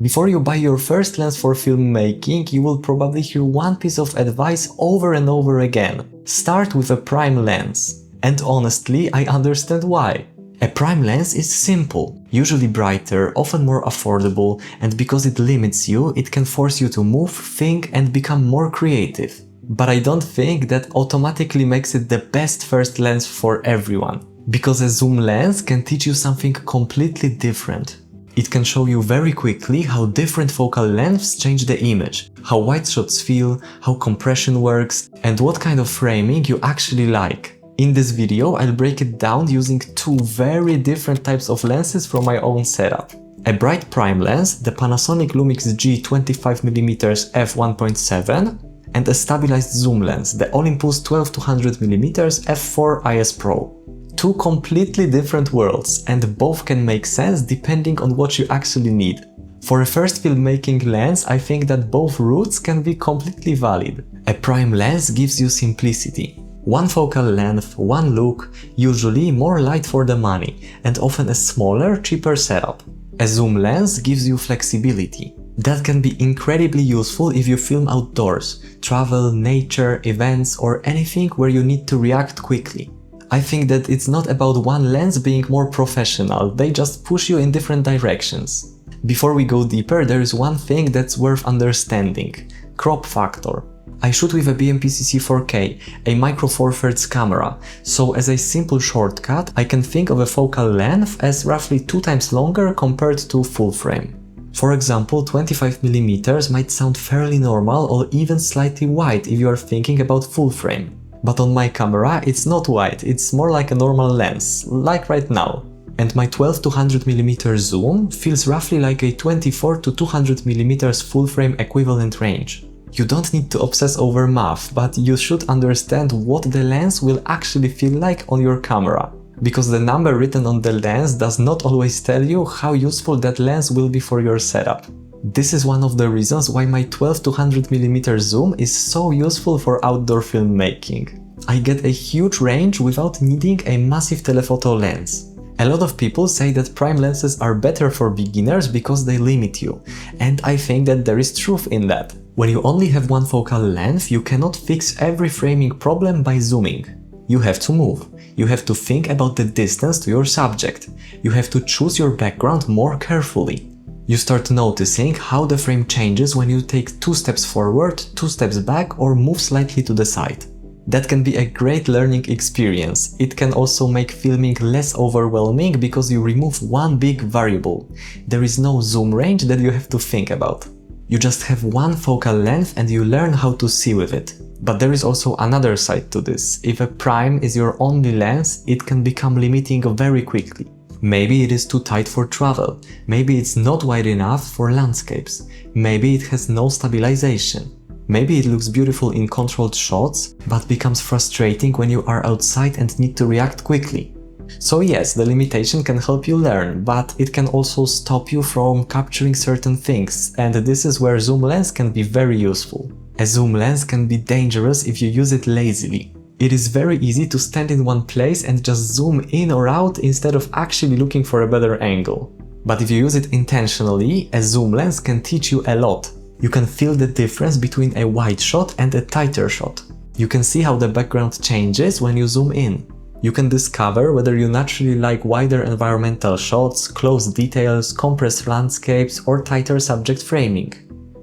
Before you buy your first lens for filmmaking, you will probably hear one piece of advice over and over again. Start with a prime lens. And honestly, I understand why. A prime lens is simple, usually brighter, often more affordable, and because it limits you, it can force you to move, think, and become more creative. But I don't think that automatically makes it the best first lens for everyone. Because a zoom lens can teach you something completely different. It can show you very quickly how different focal lengths change the image, how wide shots feel, how compression works, and what kind of framing you actually like. In this video, I'll break it down using two very different types of lenses from my own setup. A bright prime lens, the Panasonic Lumix G 25mm f1.7, and a stabilized zoom lens, the Olympus 12-100mm f4 IS Pro. Two completely different worlds, and both can make sense depending on what you actually need. For a first filmmaking lens, I think that both routes can be completely valid. A prime lens gives you simplicity. One focal length, one look, usually more light for the money, and often a smaller, cheaper setup. A zoom lens gives you flexibility. That can be incredibly useful if you film outdoors, travel, nature, events, or anything where you need to react quickly. I think that it's not about one lens being more professional, they just push you in different directions. Before we go deeper, there is one thing that's worth understanding: crop factor. I shoot with a BMPCC 4K, a micro four thirds camera, so as a simple shortcut, I can think of a focal length as roughly 2 times longer compared to full frame. For example, 25mm might sound fairly normal or even slightly wide if you are thinking about full frame. But on my camera, it's not wide, it's more like a normal lens, like right now. And my 12-100mm zoom feels roughly like a 24-200mm full-frame equivalent range. You don't need to obsess over math, but you should understand what the lens will actually feel like on your camera. Because the number written on the lens does not always tell you how useful that lens will be for your setup. This is one of the reasons why my 12-100mm zoom is so useful for outdoor filmmaking. I get a huge range without needing a massive telephoto lens. A lot of people say that prime lenses are better for beginners because they limit you, and I think that there is truth in that. When you only have one focal length, you cannot fix every framing problem by zooming. You have to move. You have to think about the distance to your subject. You have to choose your background more carefully. You start noticing how the frame changes when you take 2 steps forward, 2 steps back, or move slightly to the side. That can be a great learning experience. It can also make filming less overwhelming because you remove one big variable. There is no zoom range that you have to think about. You just have one focal length and you learn how to see with it. But there is also another side to this. If a prime is your only lens, it can become limiting very quickly. Maybe it is too tight for travel, maybe it's not wide enough for landscapes, maybe it has no stabilization. Maybe it looks beautiful in controlled shots, but becomes frustrating when you are outside and need to react quickly. So yes, the limitation can help you learn, but it can also stop you from capturing certain things, and this is where zoom lens can be very useful. A zoom lens can be dangerous if you use it lazily. It is very easy to stand in one place and just zoom in or out instead of actually looking for a better angle. But if you use it intentionally, a zoom lens can teach you a lot. You can feel the difference between a wide shot and a tighter shot. You can see how the background changes when you zoom in. You can discover whether you naturally like wider environmental shots, close details, compressed landscapes, or tighter subject framing.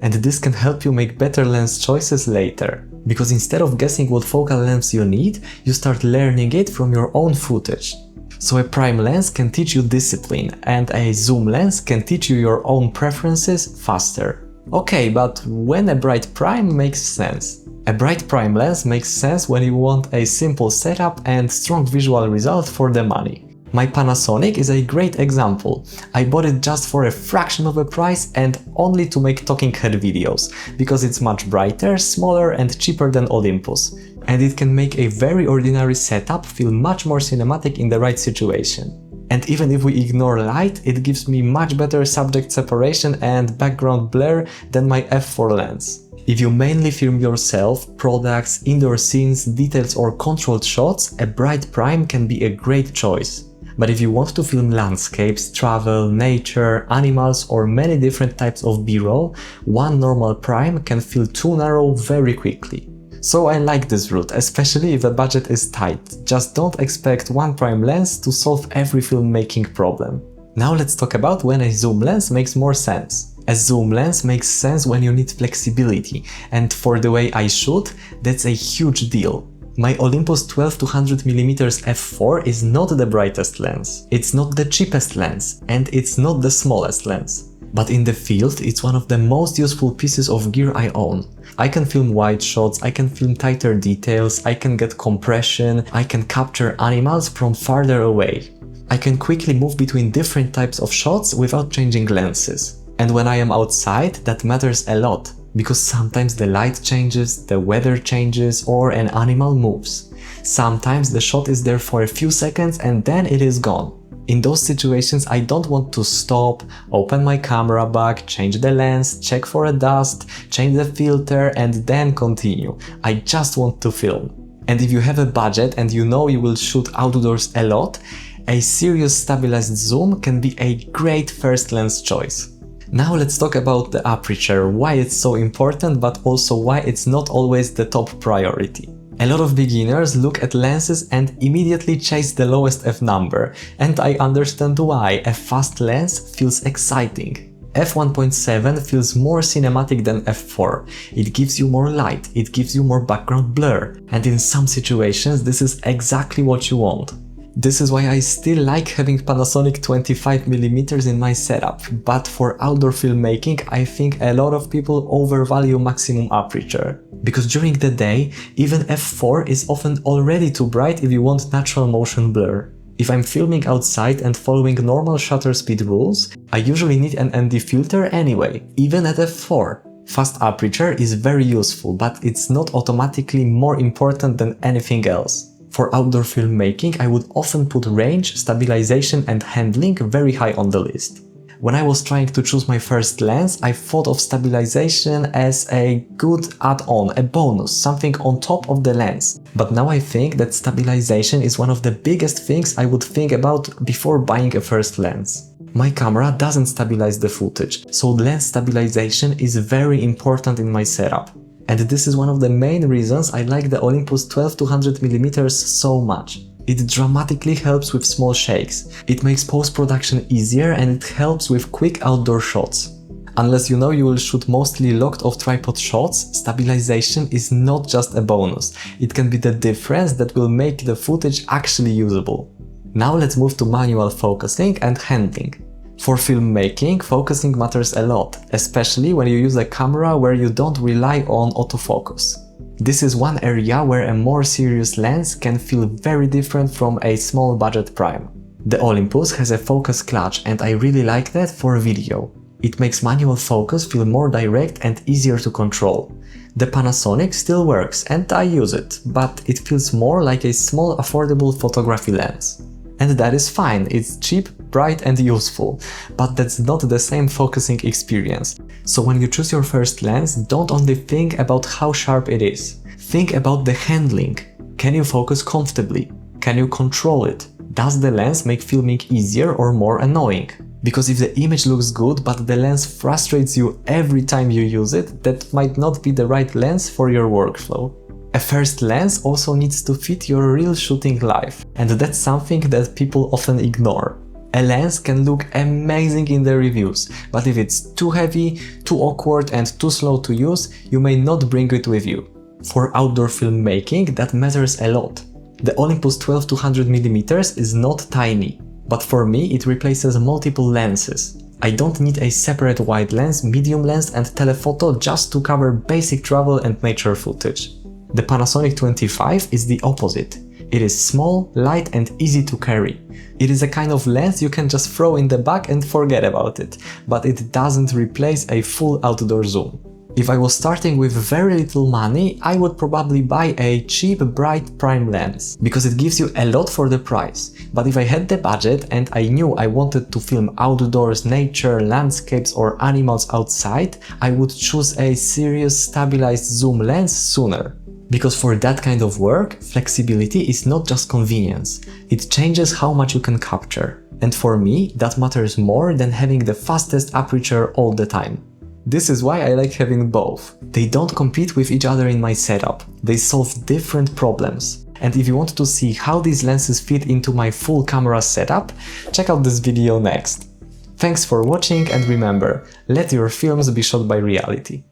And this can help you make better lens choices later. Because instead of guessing what focal lengths you need, you start learning it from your own footage. So a prime lens can teach you discipline, and a zoom lens can teach you your own preferences faster. Okay, but when a bright prime makes sense? A bright prime lens makes sense when you want a simple setup and strong visual result for the money. My Panasonic is a great example. I bought it just for a fraction of the price and only to make talking head videos, because it's much brighter, smaller and cheaper than Olympus. And it can make a very ordinary setup feel much more cinematic in the right situation. And even if we ignore light, it gives me much better subject separation and background blur than my f4 lens. If you mainly film yourself, products, indoor scenes, details or controlled shots, a bright prime can be a great choice. But if you want to film landscapes, travel, nature, animals or many different types of B-roll, one normal prime can feel too narrow very quickly. So I like this route, especially if the budget is tight. Just don't expect one prime lens to solve every filmmaking problem. Now let's talk about when a zoom lens makes more sense. A zoom lens makes sense when you need flexibility, and for the way I shoot, that's a huge deal. My Olympus 12-200mm f4 is not the brightest lens, it's not the cheapest lens, and it's not the smallest lens. But in the field, it's one of the most useful pieces of gear I own. I can film wide shots, I can film tighter details, I can get compression, I can capture animals from farther away. I can quickly move between different types of shots without changing lenses. And when I am outside, that matters a lot, because sometimes the light changes, the weather changes, or an animal moves. Sometimes the shot is there for a few seconds and then it is gone. In those situations, I don't want to stop, open my camera bag, change the lens, check for a dust, change the filter, and then continue. I just want to film. And if you have a budget and you know you will shoot outdoors a lot, a serious stabilized zoom can be a great first lens choice. Now let's talk about the aperture, why it's so important, but also why it's not always the top priority. A lot of beginners look at lenses and immediately chase the lowest f number, and I understand why. A fast lens feels exciting. f1.7 feels more cinematic than f4. It gives you more light, it gives you more background blur, and in some situations this is exactly what you want. This is why I still like having Panasonic 25mm in my setup, but for outdoor filmmaking I think a lot of people overvalue maximum aperture. Because during the day, even f4 is often already too bright if you want natural motion blur. If I'm filming outside and following normal shutter speed rules, I usually need an ND filter anyway, even at f4. Fast aperture is very useful, but it's not automatically more important than anything else. For outdoor filmmaking, I would often put range, stabilization and handling very high on the list. When I was trying to choose my first lens, I thought of stabilization as a good add-on, a bonus, something on top of the lens. But now I think that stabilization is one of the biggest things I would think about before buying a first lens. My camera doesn't stabilize the footage, so lens stabilization is very important in my setup. And this is one of the main reasons I like the Olympus 12-200mm so much. It dramatically helps with small shakes, it makes post-production easier and it helps with quick outdoor shots. Unless you know you will shoot mostly locked-off tripod shots, stabilization is not just a bonus, it can be the difference that will make the footage actually usable. Now let's move to manual focusing and handling. For filmmaking, focusing matters a lot, especially when you use a camera where you don't rely on autofocus. This is one area where a more serious lens can feel very different from a small budget prime. The Olympus has a focus clutch and I really like that for video. It makes manual focus feel more direct and easier to control. The Panasonic still works and I use it, but it feels more like a small affordable photography lens. And that is fine, it's cheap, bright and useful, but that's not the same focusing experience. So when you choose your first lens, don't only think about how sharp it is. Think about the handling. Can you focus comfortably? Can you control it? Does the lens make filming easier or more annoying? Because if the image looks good but the lens frustrates you every time you use it, that might not be the right lens for your workflow. A first lens also needs to fit your real shooting life, and that's something that people often ignore. A lens can look amazing in the reviews, but if it's too heavy, too awkward and too slow to use, you may not bring it with you. For outdoor filmmaking, that matters a lot. The Olympus 12-200mm is not tiny, but for me it replaces multiple lenses. I don't need a separate wide lens, medium lens and telephoto just to cover basic travel and nature footage. The Panasonic 25 is the opposite. It is small, light and easy to carry. It is a kind of lens you can just throw in the bag and forget about it, but it doesn't replace a full outdoor zoom. If I was starting with very little money, I would probably buy a cheap, bright prime lens, because it gives you a lot for the price. But if I had the budget and I knew I wanted to film outdoors, nature, landscapes or animals outside, I would choose a serious stabilized zoom lens sooner. Because for that kind of work, flexibility is not just convenience, it changes how much you can capture. And for me, that matters more than having the fastest aperture all the time. This is why I like having both. They don't compete with each other in my setup, they solve different problems. And if you want to see how these lenses fit into my full camera setup, check out this video next. Thanks for watching, and remember, let your films be shot by reality.